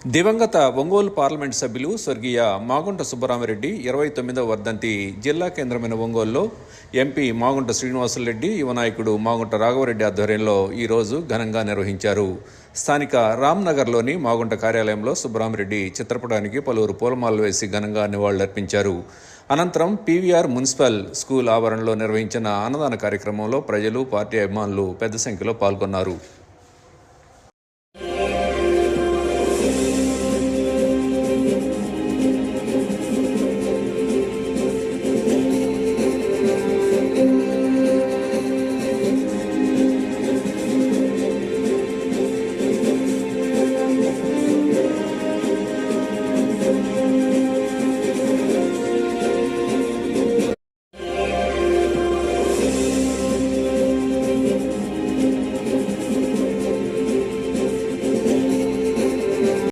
దివంగత ఒంగోలు పార్లమెంట్ సభ్యులు స్వర్గీయ మాగుంట సుబ్బరామిరెడ్డి 29వ వర్ధంతి జిల్లా కేంద్రమైన ఒంగోలులో ఎంపీ మాగుంట శ్రీనివాసులరెడ్డి, యువ నాయకుడు మాగుంట రాఘవరెడ్డి ఆధ్వర్యంలో ఈరోజు ఘనంగా నిర్వహించారు. స్థానిక రామ్నగర్లోని మాగుంట కార్యాలయంలో సుబ్బరామిరెడ్డి చిత్రపటానికి పలువురు పూలమాలలు వేసి ఘనంగా నివాళులర్పించారు. అనంతరం పీవీఆర్ మున్సిపల్ స్కూల్ ఆవరణలో నిర్వహించిన అన్నదాన కార్యక్రమంలో ప్రజలు, పార్టీ అభిమానులు పెద్ద సంఖ్యలో పాల్గొన్నారు.